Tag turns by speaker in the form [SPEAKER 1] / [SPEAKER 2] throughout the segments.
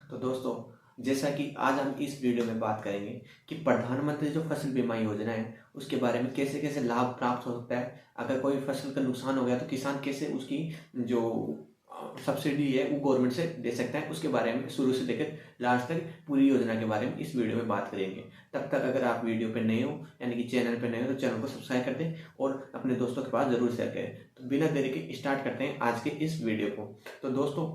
[SPEAKER 1] तो दोस्तों, जैसा कि आज हम इस वीडियो में बात करेंगे कि प्रधानमंत्री जो फसल बीमा योजना है उसके बारे में कैसे कैसे लाभ प्राप्त हो सकता है। अगर कोई फसल का नुकसान हो गया तो किसान कैसे उसकी जो सब्सिडी है वो गवर्नमेंट से दे सकता है, उसके बारे में शुरू से लेकर लास्ट तक पूरी योजना के बारे में इस वीडियो में बात करेंगे। तब तक अगर आप वीडियो पे नए हो यानी कि चैनल पे नए हो तो चैनल को सब्सक्राइब कर दें और अपने दोस्तों के पास जरूर शेयर करें। तो बिना देरी के स्टार्ट करते हैं आज के इस वीडियो को। तो दोस्तों,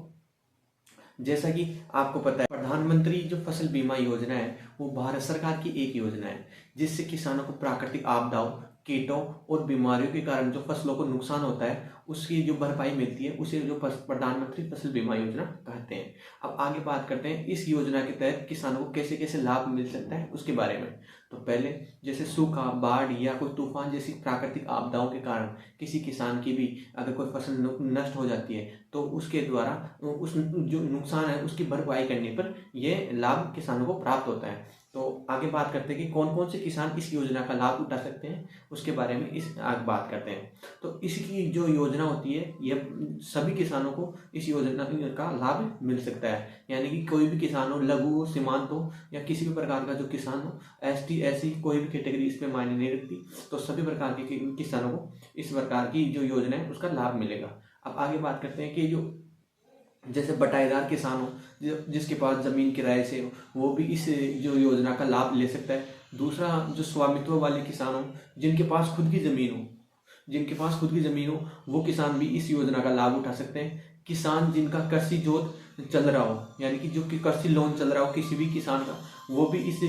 [SPEAKER 1] जैसा कि आपको पता है, प्रधानमंत्री जो फसल बीमा योजना है वो भारत सरकार की एक योजना है जिससे किसानों को प्राकृतिक आपदाओं, कीटों और बीमारियों के कारण जो फसलों को नुकसान होता है उसकी जो भरपाई मिलती है उसे जो प्रधानमंत्री फसल बीमा योजना कहते हैं। अब आगे बात करते हैं इस योजना के तहत किसानों को कैसे कैसे लाभ मिल सकता है उसके बारे में। तो पहले, जैसे सूखा, बाढ़ या कोई तूफान जैसी प्राकृतिक आपदाओं के कारण किसी किसान की भी अगर कोई फसल नष्ट हो जाती है तो उसके द्वारा उस जो नुकसान है उसकी भरपाई करने पर यह लाभ किसानों को प्राप्त होता है। तो आगे बात करते हैं कि कौन कौन से किसान इस योजना का लाभ उठा सकते हैं उसके बारे में इस आगे बात करते हैं। तो इसकी जो योजना होती है यह सभी किसानों को इस योजना का लाभ मिल सकता है, यानी कि कोई भी किसान हो, लघु हो, सीमांत हो या किसी भी प्रकार का जो किसान हो, ST SC कोई भी कैटेगरी इसमें मायने नहीं रखती, तो सभी प्रकार के किसानों को इस प्रकार की जो योजना है उसका लाभ मिलेगा। अब आगे बात करते हैं कि जो जैसे बटाईदार किसान हो जिसके पास जमीन किराए से हो वो भी इस जो योजना का लाभ ले सकता है। दूसरा, जो स्वामित्व वाले किसान हो जिनके पास खुद की जमीन हो वो किसान भी इस योजना का लाभ उठा सकते हैं। किसान जिनका कृषि जोत चल रहा हो यानी कि जो कृषि लोन चल रहा हो किसी भी किसान का, वो भी इस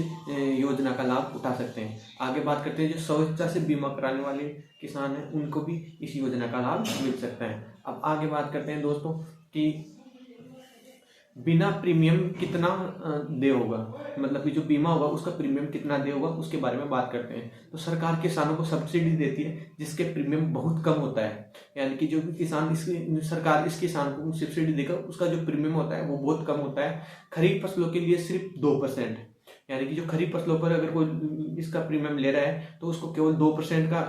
[SPEAKER 1] योजना का लाभ उठा सकते हैं। आगे बात करते हैं जो स्वेच्छा से बीमा कराने वाले किसान हैं उनको भी इस योजना का लाभ मिल सकता है। अब आगे बात करते हैं दोस्तों कि बिना प्रीमियम कितना दे होगा, मतलब कि जो बीमा होगा उसका प्रीमियम कितना दे होगा उसके बारे में बात करते हैं। तो सरकार किसानों को सब्सिडी देती है जिसके प्रीमियम बहुत कम होता है, यानी कि जो भी किसान सरकार इस किसान को सब्सिडी देकर उसका जो प्रीमियम होता है वो बहुत कम होता है। खरीफ फसलों के लिए सिर्फ 2%, यानी कि जो खरीफ फसलों पर अगर कोई इसका प्रीमियम ले रहा है तो उसको केवल 2% का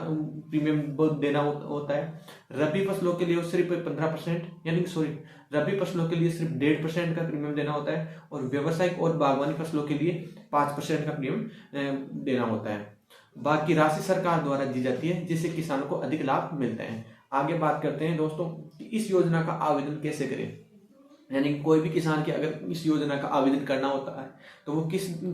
[SPEAKER 1] प्रीमियम देना होता है। रबी फसलों के लिए सिर्फ 15%, यानी कि रबी फसलों के लिए सिर्फ 1.5% का प्रीमियम देना होता है और व्यावसायिक और बागवानी फसलों के लिए 5% का प्रीमियम देना होता है। बाकी राशि सरकार द्वारा दी जाती है जिससे किसानों को अधिक लाभ मिलता है। आगे बात करते हैं दोस्तों कि इस योजना का आवेदन कैसे करें, यानी कोई भी किसान के अगर इस योजना का आवेदन करना होता है तो वो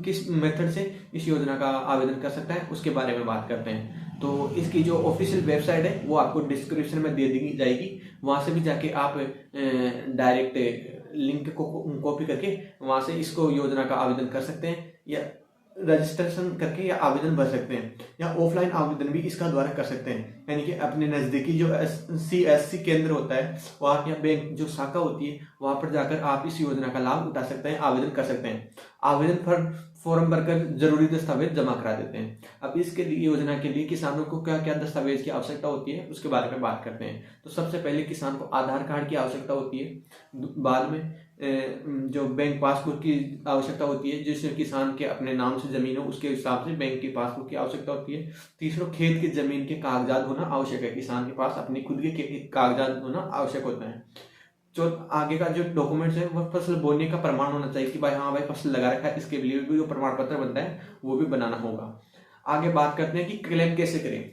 [SPEAKER 1] किस मेथड से इस योजना का आवेदन कर सकता है उसके बारे में बात करते हैं। तो इसकी जो ऑफिशियल वेबसाइट है वो आपको डिस्क्रिप्शन में दे दी जाएगी, वहां से भी जाके आप डायरेक्ट लिंक को कॉपी करके वहां से इसको योजना का आवेदन कर सकते हैं या रजिस्ट्रेशन करके या आवेदन भर सकते हैं, या ऑफलाइन आवेदन भी इसका द्वारा कर सकते हैं, यानी कि अपने नज़दीकी जो CSC केंद्र होता है वहाँ या बैंक जो शाखा होती है वहाँ पर जाकर आप इस योजना का लाभ उठा सकते हैं, आवेदन कर सकते हैं। आवेदन फॉर्म भरकर जरूरी दस्तावेज जमा करा देते हैं। अब इसके लिए योजना के लिए किसानों को क्या क्या दस्तावेज की आवश्यकता होती है उसके बारे में बात करते हैं। तो सबसे पहले किसान को आधार कार्ड की आवश्यकता होती है, बाद में जो बैंक पासबुक की आवश्यकता होती है, जिससे किसान के अपने नाम से जमीन हो उसके हिसाब से बैंक की पासबुक की आवश्यकता होती है। तीसरा, खेत की जमीन के कागजात होना आवश्यक है, किसान के पास अपने खुद के कागजात होना आवश्यक होता है। जो आगे का जो डॉक्यूमेंट्स है वह फसल बोने का प्रमाण होना चाहिए कि भाई हाँ भाई फसल लगा रखा है, इसके लिए भी जो प्रमाण पत्र बनता है वो भी बनाना होगा। आगे बात करते हैं कि क्लेम कैसे करें।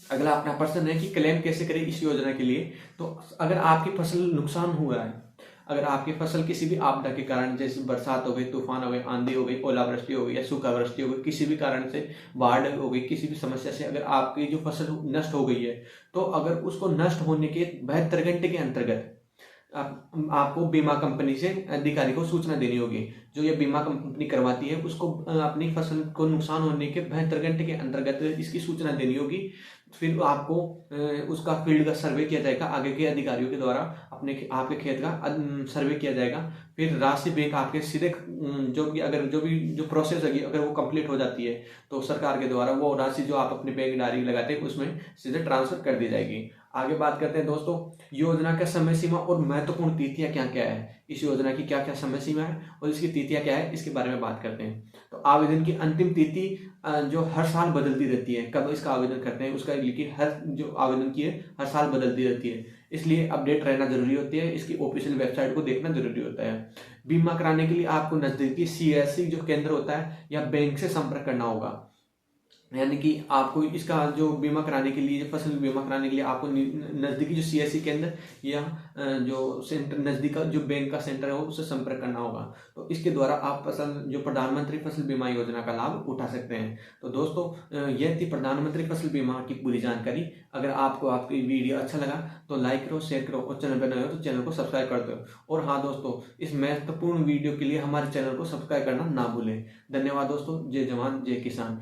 [SPEAKER 1] अगला अपना प्रश्न है कि क्लेम कैसे करें इस योजना के लिए। तो अगर आपकी फसल नुकसान हुआ है, अगर आपकी फसल किसी भी आपदा के कारण, जैसे बरसात हो गई, तूफान हो गई, आंधी हो गई, ओलावृष्टि हो गई या सूखा वृष्टि हो गई, किसी भी कारण से बाढ़ हो गई, किसी भी समस्या से अगर आपकी जो फसल नष्ट हो गई है तो अगर उसको नष्ट होने के 72 घंटे के अंतर्गत आपको बीमा कंपनी से अधिकारी को सूचना देनी होगी। जो ये बीमा कंपनी करवाती है उसको अपनी फसल को नुकसान होने के 72 घंटे के अंतर्गत इसकी सूचना देनी होगी। फिर आपको उसका फील्ड का सर्वे किया जाएगा, आगे के अधिकारियों के द्वारा आपके खेत का सर्वे किया जाएगा। फिर राशि बैंक आपके सीधे जो भी प्रोसेस है अगर वो कंप्लीट हो जाती है तो सरकार के द्वारा वो राशि जो आप अपने बैंक डायरी लगाते हैं उसमें सीधे ट्रांसफर कर दी जाएगी। आगे बात करते हैं दोस्तों योजना का समय सीमा और महत्वपूर्ण तिथियां क्या क्या है, इस योजना की क्या क्या समय सीमा है और इसकी तिथियां क्या है इसके बारे में बात करते हैं। तो आवेदन की अंतिम तिथि जो हर साल बदलती रहती है, कब इसका आवेदन करते हैं उसका लिखी हर जो आवेदन की है हर साल बदलती रहती है। इसलिए अपडेट रहना जरूरी होती है, इसकी ऑफिशियल वेबसाइट को देखना जरूरी होता है। बीमा कराने के लिए आपको नजदीकी सीएससी जो केंद्र होता है या बैंक से संपर्क करना होगा। यानी कि आपको इसका जो बीमा कराने के लिए, फसल बीमा कराने के लिए आपको नज़दीकी जो सीएससी केंद्र या जो सेंटर नज़दीक का जो बैंक का सेंटर है उससे संपर्क करना होगा। तो इसके द्वारा आप फसल जो प्रधानमंत्री फसल बीमा योजना का लाभ उठा सकते हैं। तो दोस्तों यह थी प्रधानमंत्री फसल बीमा की पूरी जानकारी। अगर आपको आपकी वीडियो अच्छा लगा तो लाइक करो, शेयर करो और चैनल पर नए हो तो चैनल को सब्सक्राइब कर दो। और हाँ दोस्तों, इस महत्वपूर्ण वीडियो के लिए हमारे चैनल को सब्सक्राइब करना ना भूलें। धन्यवाद दोस्तों। जय जवान जय किसान।